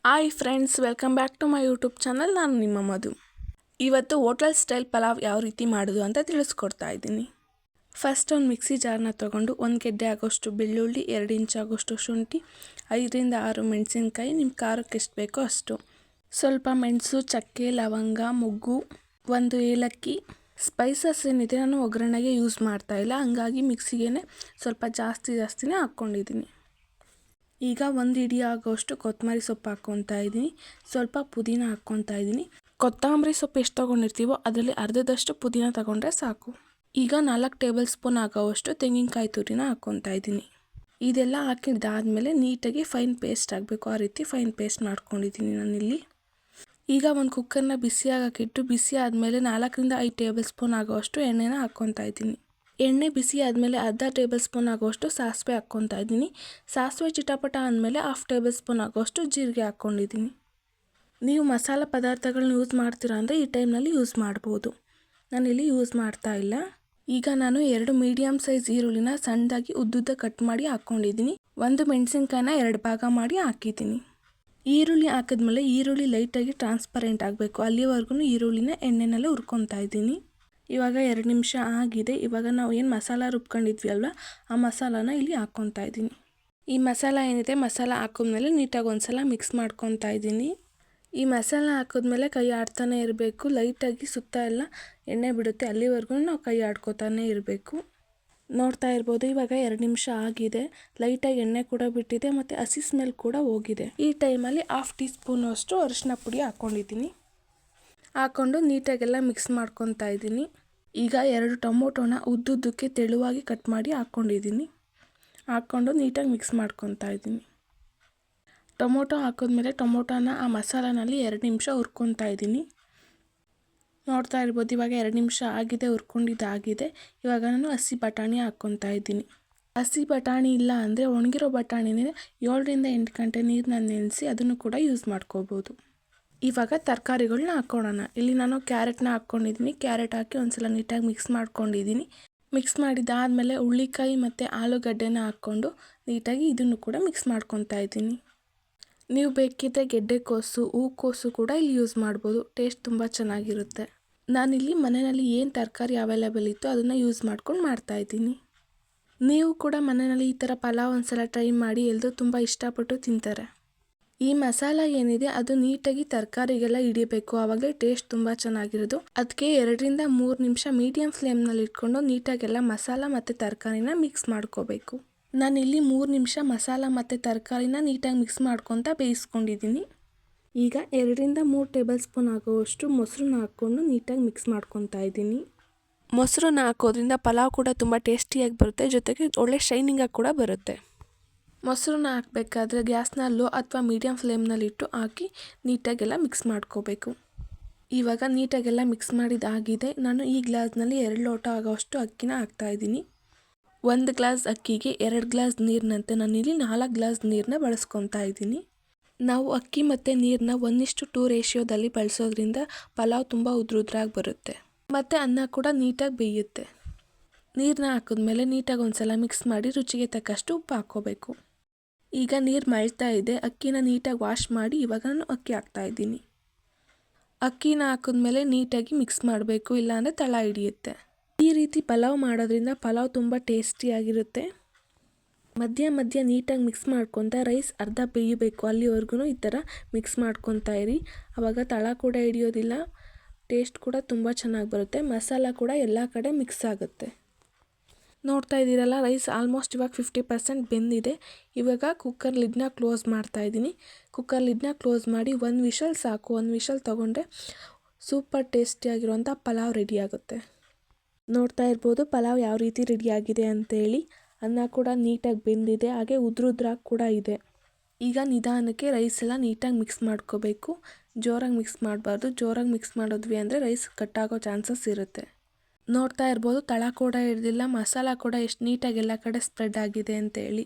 Hi friends, welcome back to my YouTube channel. ನಾನು ನಿಮ್ಮ ಮಧು. ಇವತ್ತು ಹೋಟೆಲ್ ಸ್ಟೈಲ್ ಪಲಾವ್ ಯಾವ ರೀತಿ ಮಾಡೋದು ಅಂತ ತಿಳಿಸ್ಕೊಡ್ತಾ ಇದ್ದೀನಿ. ಫಸ್ಟ್ ಒಂದು ಮಿಕ್ಸಿ ಜಾರ್ನ ತೊಗೊಂಡು 1 ಗೆಡ್ಡೆ ಆಗೋಷ್ಟು ಬೆಳ್ಳುಳ್ಳಿ, 2 ಇಂಚ್ ಆಗೋಷ್ಟು ಶುಂಠಿ, 5ರಿಂದ 6 ಮೆಣಸಿನ್ಕಾಯಿ, ನಿಮ್ಮ ಖಾರಕ್ಕೆ ಎಷ್ಟು ಬೇಕೋ ಅಷ್ಟು, ಸ್ವಲ್ಪ ಮೆಣಸು, ಚಕ್ಕೆ, ಲವಂಗ, ಮೊಗ್ಗು, 1 ಏಲಕ್ಕಿ. ಸ್ಪೈಸಸ್ ಏನಿದೆ ನಾನು ಒಗ್ಗರಣೆಗೆ ಯೂಸ್ ಮಾಡ್ತಾ ಇಲ್ಲ, ಹಂಗಾಗಿ ಮಿಕ್ಸಿಗೆ ಸ್ವಲ್ಪ ಜಾಸ್ತಿನೇ ಹಾಕ್ಕೊಂಡಿದ್ದೀನಿ. ಈಗ 1 ಹಿಡಿ ಆಗೋಷ್ಟು ಕೊತ್ತಂಬರಿ ಸೊಪ್ಪು ಹಾಕ್ಕೊತಾ ಇದ್ದೀನಿ, ಸ್ವಲ್ಪ ಪುದೀನ ಹಾಕ್ಕೊತಾ ಇದ್ದೀನಿ. ಕೊತ್ತಂಬರಿ ಸೊಪ್ಪು ಎಷ್ಟು ತೊಗೊಂಡಿರ್ತೀವೋ ಅದರಲ್ಲಿ ಅರ್ಧದಷ್ಟು ಪುದೀನ ತೊಗೊಂಡ್ರೆ ಸಾಕು. ಈಗ 4 ಟೇಬಲ್ ಸ್ಪೂನ್ ಆಗೋವಷ್ಟು ತೆಂಗಿನಕಾಯಿ ತುರಿನ ಹಾಕ್ಕೊತಾ ಇದ್ದೀನಿ. ಇದೆಲ್ಲ ಹಾಕಿದ್ದಾದಮೇಲೆ ನೀಟಾಗಿ ಫೈನ್ ಪೇಸ್ಟ್ ಆಗಬೇಕು, ಆ ರೀತಿ ಫೈನ್ ಪೇಸ್ಟ್ ಮಾಡ್ಕೊಂಡಿದ್ದೀನಿ ನಾನಿಲ್ಲಿ. ಈಗ ಒಂದು ಕುಕ್ಕರ್ನ ಬಿಸಿ ಆಗೋಕ್ಕಿಟ್ಟು, ಬಿಸಿ ಆದಮೇಲೆ 4ರಿಂದ 5 ಟೇಬಲ್ ಸ್ಪೂನ್ ಆಗೋವಷ್ಟು ಎಣ್ಣೆನ ಹಾಕ್ಕೊತಾ ಇದ್ದೀನಿ. ಎಣ್ಣೆ ಬಿಸಿ ಆದಮೇಲೆ ಅರ್ಧ ಟೇಬಲ್ ಸ್ಪೂನ್ ಆಗೋಷ್ಟು ಸಾಸಿವೆ ಹಾಕ್ಕೊತಾ ಇದ್ದೀನಿ. ಸಾಸಿವೆ ಚಿಟಪಟ ಅಂದಮೇಲೆ 1/2 ಟೇಬಲ್ ಸ್ಪೂನ್ ಆಗೋಷ್ಟು ಜೀರಿಗೆ ಹಾಕ್ಕೊಂಡಿದ್ದೀನಿ. ನೀವು ಮಸಾಲ ಪದಾರ್ಥಗಳನ್ನ ಯೂಸ್ ಮಾಡ್ತೀರಾ ಅಂದರೆ ಈ ಟೈಮ್ನಲ್ಲಿ ಯೂಸ್ ಮಾಡ್ಬೋದು, ನಾನಿಲ್ಲಿ ಯೂಸ್ ಮಾಡ್ತಾ ಇಲ್ಲ. ಈಗ ನಾನು 2 ಮೀಡಿಯಮ್ ಸೈಜ್ ಈರುಳ್ಳಿನ ಸಣ್ಣದಾಗಿ ಉದ್ದುದ್ದ ಕಟ್ ಮಾಡಿ ಹಾಕ್ಕೊಂಡಿದ್ದೀನಿ. 1 ಮೆಣಸಿನ್ಕಾಯಿನ 2 ಭಾಗ ಮಾಡಿ ಹಾಕಿದ್ದೀನಿ. ಈರುಳ್ಳಿ ಹಾಕಿದ್ಮೇಲೆ ಈರುಳ್ಳಿ ಲೈಟಾಗಿ ಟ್ರಾನ್ಸ್ಪರೆಂಟ್ ಆಗಬೇಕು, ಅಲ್ಲಿವರೆಗೂ ಈರುಳ್ಳಿನ ಎಣ್ಣೆನಲ್ಲೇ ಹುರ್ಕೊತಾ ಇದ್ದೀನಿ. ಇವಾಗ 2 ನಿಮಿಷ ಆಗಿದೆ. ಇವಾಗ ನಾವು ಏನು ಮಸಾಲ ರುಬ್ಕೊಂಡಿದ್ವಿ ಅಲ್ವ, ಆ ಮಸಾಲಾನ ಇಲ್ಲಿ ಹಾಕ್ಕೊತಾ ಇದ್ದೀನಿ. ಈ ಮಸಾಲ ಏನಿದೆ, ಮಸಾಲ ಹಾಕಿದ್ಮೇಲೆ ನೀಟಾಗಿ ಒಂದ್ಸಲ ಮಿಕ್ಸ್ ಮಾಡ್ಕೊತಾ ಇದ್ದೀನಿ. ಈ ಮಸಾಲ ಹಾಕಿದ್ಮೇಲೆ ಕೈ ಆಡ್ತಾನೆ ಇರಬೇಕು, ಲೈಟಾಗಿ ಸುತ್ತ ಎಲ್ಲ ಎಣ್ಣೆ ಬಿಡುತ್ತೆ, ಅಲ್ಲಿವರೆಗೂ ನಾವು ಕೈ ಆಡ್ಕೊತಾನೆ ಇರಬೇಕು. ನೋಡ್ತಾ ಇರ್ಬೋದು, ಇವಾಗ 2 ನಿಮಿಷ ಆಗಿದೆ. ಲೈಟಾಗಿ ಎಣ್ಣೆ ಕೂಡ ಬಿಟ್ಟಿದೆ ಮತ್ತು ಹಸಿ ಸ್ಮೆಲ್ ಕೂಡ ಹೋಗಿದೆ. ಈ ಟೈಮಲ್ಲಿ 1/2 ಟೀ ಸ್ಪೂನ್ ಅಷ್ಟು ಅರಿಶಿನ ಪುಡಿ ಹಾಕ್ಕೊಂಡಿದ್ದೀನಿ. ಹಾಕ್ಕೊಂಡು ನೀಟಾಗೆಲ್ಲ ಮಿಕ್ಸ್ ಮಾಡ್ಕೊತಾ ಇದ್ದೀನಿ. ಈಗ 2 ಟೊಮೊಟೊನ ಉದ್ದುದ್ದಕ್ಕೆ ತೆಳುವಾಗಿ ಕಟ್ ಮಾಡಿ ಹಾಕ್ಕೊಂಡಿದ್ದೀನಿ. ಹಾಕ್ಕೊಂಡು ನೀಟಾಗಿ ಮಿಕ್ಸ್ ಮಾಡ್ಕೊತಾ ಇದ್ದೀನಿ. ಟೊಮೊಟೊ ಹಾಕಿದ್ಮೇಲೆ ಟೊಮೊಟೊನ ಆ ಮಸಾಲನಲ್ಲಿ 2 ನಿಮಿಷ ಹುರ್ಕೊತಾ ಇದ್ದೀನಿ. ನೋಡ್ತಾ ಇರ್ಬೋದು, ಇವಾಗ 2 ನಿಮಿಷ ಆಗಿದೆ, ಹುರ್ಕೊಂಡಿದ್ದಾಗಿದೆ. ಇವಾಗ ನಾನು ಹಸಿ ಬಟಾಣಿ ಹಾಕ್ಕೊತಾ ಇದ್ದೀನಿ. ಹಸಿ ಬಟಾಣಿ ಇಲ್ಲ ಅಂದರೆ ಒಣಗಿರೋ ಬಟಾಣಿನೇ 7ರಿಂದ 8 ಗಂಟೆ ನೀರನ್ನ ನೆನೆಸಿ ಅದನ್ನು ಕೂಡ ಯೂಸ್ ಮಾಡ್ಕೋಬೋದು. ಇವಾಗ ತರಕಾರಿಗಳನ್ನ ಹಾಕ್ಕೊಳ್ಳೋಣ. ಇಲ್ಲಿ ನಾನು ಕ್ಯಾರೆಟ್ನ ಹಾಕ್ಕೊಂಡಿದ್ದೀನಿ. ಕ್ಯಾರೆಟ್ ಹಾಕಿ ಒಂದ್ಸಲ ನೀಟಾಗಿ ಮಿಕ್ಸ್ ಮಾಡ್ಕೊಂಡಿದ್ದೀನಿ. ಮಿಕ್ಸ್ ಮಾಡಿದ್ದಾದಮೇಲೆ ಹುಳ್ಳಿಕಾಯಿ ಮತ್ತು ಆಲೂಗಡ್ಡೆನ ಹಾಕ್ಕೊಂಡು ನೀಟಾಗಿ ಇದನ್ನು ಕೂಡ ಮಿಕ್ಸ್ ಮಾಡ್ಕೊತಾ ಇದ್ದೀನಿ. ನೀವು ಬೇಕಿದ್ದರೆ ಗೆಡ್ಡೆಕೋಸು, ಹೂಕೋಸು ಕೂಡ ಇಲ್ಲಿ ಯೂಸ್ ಮಾಡ್ಬೋದು, ಟೇಸ್ಟ್ ತುಂಬ ಚೆನ್ನಾಗಿರುತ್ತೆ. ನಾನಿಲ್ಲಿ ಮನೆಯಲ್ಲಿ ಏನು ತರಕಾರಿ ಅವೈಲೇಬಲ್ ಇತ್ತು ಅದನ್ನು ಯೂಸ್ ಮಾಡ್ಕೊಂಡು ಮಾಡ್ತಾಯಿದ್ದೀನಿ. ನೀವು ಕೂಡ ಮನೆಯಲ್ಲಿ ಈ ಥರ ಪಲಾವ್ ಒಂದ್ಸಲ ಟ್ರೈ ಮಾಡಿ, ಎಲ್ಲರೂ ತುಂಬ ಇಷ್ಟಪಟ್ಟು ತಿಂತಾರೆ. ಈ ಮಸಾಲ ಏನಿದೆ ಅದು ನೀಟಾಗಿ ತರಕಾರಿಗೆಲ್ಲ ಹಿಡಿಬೇಕು, ಆವಾಗಲೇ ಟೇಸ್ಟ್ ತುಂಬ ಚೆನ್ನಾಗಿರೋದು. ಅದಕ್ಕೆ 2ರಿಂದ 3 ನಿಮಿಷ ಮೀಡಿಯಮ್ ಫ್ಲೇಮ್ನಲ್ಲಿ ಇಟ್ಕೊಂಡು ನೀಟಾಗೆಲ್ಲ ಮಸಾಲ ಮತ್ತು ತರಕಾರಿನ ಮಿಕ್ಸ್ ಮಾಡ್ಕೋಬೇಕು. ನಾನಿಲ್ಲಿ 3 ನಿಮಿಷ ಮಸಾಲ ಮತ್ತು ತರಕಾರಿನ ನೀಟಾಗಿ ಮಿಕ್ಸ್ ಮಾಡ್ಕೊತಾ ಬೇಯಿಸ್ಕೊಂಡಿದ್ದೀನಿ. ಈಗ 2ರಿಂದ 3 ಟೇಬಲ್ ಸ್ಪೂನ್ ಆಗೋವಷ್ಟು ಮೊಸರನ್ನ ಹಾಕ್ಕೊಂಡು ನೀಟಾಗಿ ಮಿಕ್ಸ್ ಮಾಡ್ಕೊತಾ ಇದ್ದೀನಿ. ಮೊಸರನ್ನ ಹಾಕೋದ್ರಿಂದ ಪಲಾವ್ ಕೂಡ ತುಂಬ ಟೇಸ್ಟಿಯಾಗಿ ಬರುತ್ತೆ, ಜೊತೆಗೆ ಒಳ್ಳೆ ಶೈನಿಂಗಾಗಿ ಕೂಡ ಬರುತ್ತೆ. ಮೊಸರನ್ನ ಹಾಕಬೇಕಾದ್ರೆ ಗ್ಯಾಸ್ನ ಲೋ ಅಥವಾ ಮೀಡಿಯಮ್ ಫ್ಲೇಮ್ನಲ್ಲಿಟ್ಟು ಹಾಕಿ ನೀಟಾಗೆಲ್ಲ ಮಿಕ್ಸ್ ಮಾಡ್ಕೋಬೇಕು. ಇವಾಗ ನೀಟಾಗೆಲ್ಲ ಮಿಕ್ಸ್ ಮಾಡಿದ್ದಾಗಿದೆ. ನಾನು ಈ ಗ್ಲಾಸ್ನಲ್ಲಿ 2 ಲೋಟ ಆಗೋಷ್ಟು ಅಕ್ಕಿನ ಹಾಕ್ತಾಯಿದ್ದೀನಿ. 1 ಗ್ಲಾಸ್ ಅಕ್ಕಿಗೆ 2 ಗ್ಲಾಸ್ ನೀರಿನಂತೆ ನಾನಿಲ್ಲಿ 4 ಗ್ಲಾಸ್ ನೀರನ್ನ ಬಳಸ್ಕೊತಾ ಇದ್ದೀನಿ. ನಾವು ಅಕ್ಕಿ ಮತ್ತು ನೀರನ್ನ 1:2 ರೇಷಿಯೋದಲ್ಲಿ ಬಳಸೋದ್ರಿಂದ ಪಲಾವ್ ತುಂಬ ಉದ್ರಾಗಿ ಬರುತ್ತೆ ಮತ್ತು ಅನ್ನ ಕೂಡ ನೀಟಾಗಿ ಬೇಯುತ್ತೆ. ನೀರನ್ನ ಹಾಕಿದ್ಮೇಲೆ ನೀಟಾಗಿ ಒಂದ್ಸಲ ಮಿಕ್ಸ್ ಮಾಡಿ ರುಚಿಗೆ ತಕ್ಕಷ್ಟು ಉಪ್ಪು ಹಾಕ್ಕೋಬೇಕು. ಈಗ ನೀರು ಮಳ್ತಾ ಇದೆ, ಅಕ್ಕಿನ ನೀಟಾಗಿ ವಾಶ್ ಮಾಡಿ ಇವಾಗ ನಾನು ಅಕ್ಕಿ ಹಾಕ್ತಾಯಿದ್ದೀನಿ. ಅಕ್ಕಿನ ಹಾಕಿದ್ಮೇಲೆ ನೀಟಾಗಿ ಮಿಕ್ಸ್ ಮಾಡಬೇಕು, ಇಲ್ಲಾಂದರೆ ತಳ ಹಿಡಿಯುತ್ತೆ. ಈ ರೀತಿ ಪಲಾವ್ ಮಾಡೋದ್ರಿಂದ ಪಲಾವ್ ತುಂಬ ಟೇಸ್ಟಿಯಾಗಿರುತ್ತೆ. ಮಧ್ಯ ನೀಟಾಗಿ ಮಿಕ್ಸ್ ಮಾಡ್ಕೊತಾ ರೈಸ್ ಅರ್ಧ ಬೇಯಬೇಕು, ಅಲ್ಲಿವರೆಗೂ ಈ ಥರ ಮಿಕ್ಸ್ ಮಾಡ್ಕೊತಾ ಇರಿ. ಆವಾಗ ತಳ ಕೂಡ ಹಿಡಿಯೋದಿಲ್ಲ, ಟೇಸ್ಟ್ ಕೂಡ ತುಂಬ ಚೆನ್ನಾಗಿ ಬರುತ್ತೆ, ಮಸಾಲ ಕೂಡ ಎಲ್ಲ ಕಡೆ ಮಿಕ್ಸ್ ಆಗುತ್ತೆ. ನೋಡ್ತಾ ಇದ್ದೀರಲ್ಲ, ರೈಸ್ ಆಲ್ಮೋಸ್ಟ್ ಇವಾಗ 50% ಬೆಂದಿದೆ. ಇವಾಗ ಕುಕ್ಕರ್ ಲಿಡ್ನ ಕ್ಲೋಸ್ ಮಾಡ್ತಾ ಇದ್ದೀನಿ. ಕುಕ್ಕರ್ ಲಿಡ್ನ ಕ್ಲೋಸ್ ಮಾಡಿ 1 ವಿಷಲ್ ಸಾಕು. 1 ವಿಷಲ್ ತೊಗೊಂಡ್ರೆ ಸೂಪರ್ ಟೇಸ್ಟಿಯಾಗಿರುವಂಥ ಪಲಾವ್ ರೆಡಿಯಾಗುತ್ತೆ. ನೋಡ್ತಾ ಇರ್ಬೋದು ಪಲಾವ್ ಯಾವ ರೀತಿ ರೆಡಿಯಾಗಿದೆ ಅಂತೇಳಿ. ಅನ್ನ ಕೂಡ ನೀಟಾಗಿ ಬೆಂದಿದೆ, ಹಾಗೆ ಉದ್ರಾಗಿ ಕೂಡ ಇದೆ. ಈಗ ನಿಧಾನಕ್ಕೆ ರೈಸ್ ಎಲ್ಲ ನೀಟಾಗಿ ಮಿಕ್ಸ್ ಮಾಡ್ಕೋಬೇಕು, ಜೋರಾಗಿ ಮಿಕ್ಸ್ ಮಾಡಬಾರ್ದು. ಜೋರಾಗಿ ಮಿಕ್ಸ್ ಮಾಡಿದ್ವಿ ಅಂದರೆ ರೈಸ್ ಕಟ್ಟಾಗೋ ಚಾನ್ಸಸ್ ಇರುತ್ತೆ. ನೋಡ್ತಾ ಇರ್ಬೋದು, ತಳ ಕೂಡ ಹಿಡ್ದಿಲ್ಲ, ಮಸಾಲ ಕೂಡ ಎಷ್ಟು ನೀಟಾಗಿ ಎಲ್ಲ ಕಡೆ ಸ್ಪ್ರೆಡ್ ಆಗಿದೆ ಅಂತೇಳಿ.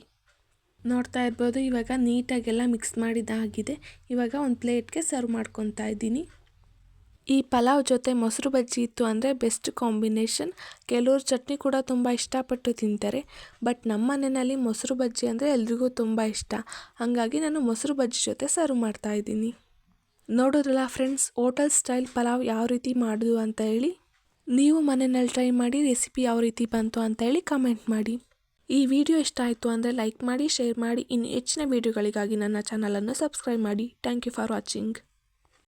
ನೋಡ್ತಾ ಇರ್ಬೋದು, ಇವಾಗ ನೀಟಾಗೆಲ್ಲ ಮಿಕ್ಸ್ ಮಾಡಿದ್ದಾಗಿದೆ. ಇವಾಗ ಒಂದು ಪ್ಲೇಟ್ಗೆ ಸರ್ವ್ ಮಾಡ್ಕೊತಾ ಇದ್ದೀನಿ. ಈ ಪಲಾವ್ ಜೊತೆ ಮೊಸರು ಬಜ್ಜಿ ಇತ್ತು ಅಂದರೆ ಬೆಸ್ಟ್ ಕಾಂಬಿನೇಷನ್. ಕೆಲವರು ಚಟ್ನಿ ಕೂಡ ತುಂಬ ಇಷ್ಟಪಟ್ಟು ತಿಂತಾರೆ. ಬಟ್ ನಮ್ಮ ಮನೆಯಲ್ಲಿ ಮೊಸರು ಬಜ್ಜಿ ಅಂದರೆ ಎಲ್ರಿಗೂ ತುಂಬ ಇಷ್ಟ. ಹಾಗಾಗಿ ನಾನು ಮೊಸರು ಬಜ್ಜಿ ಜೊತೆ ಸರ್ವ್ ಮಾಡ್ತಾ ಇದ್ದೀನಿ. ನೋಡೋದ್ರಲ್ಲ ಫ್ರೆಂಡ್ಸ್, ಹೋಟೆಲ್ ಸ್ಟೈಲ್ ಪಲಾವ್ ಯಾವ ರೀತಿ ಮಾಡೋದು ಅಂತ ಹೇಳಿ. ನೀವು ಮನೆಯಲ್ಲಿ ಟ್ರೈ ಮಾಡಿ ರೆಸಿಪಿ ಯಾವ ರೀತಿ ಬಂತು ಅಂತ ಹೇಳಿ ಕಮೆಂಟ್ ಮಾಡಿ. ಈ ವಿಡಿಯೋ ಇಷ್ಟ ಆಯಿತು ಅಂದರೆ ಲೈಕ್ ಮಾಡಿ, ಶೇರ್ ಮಾಡಿ. ಇನ್ನು ಹೆಚ್ಚಿನ ವಿಡಿಯೋಗಳಿಗಾಗಿ ನನ್ನ ಚಾನಲನ್ನು ಸಬ್ಸ್ಕ್ರೈಬ್ ಮಾಡಿ. Thank you for watching.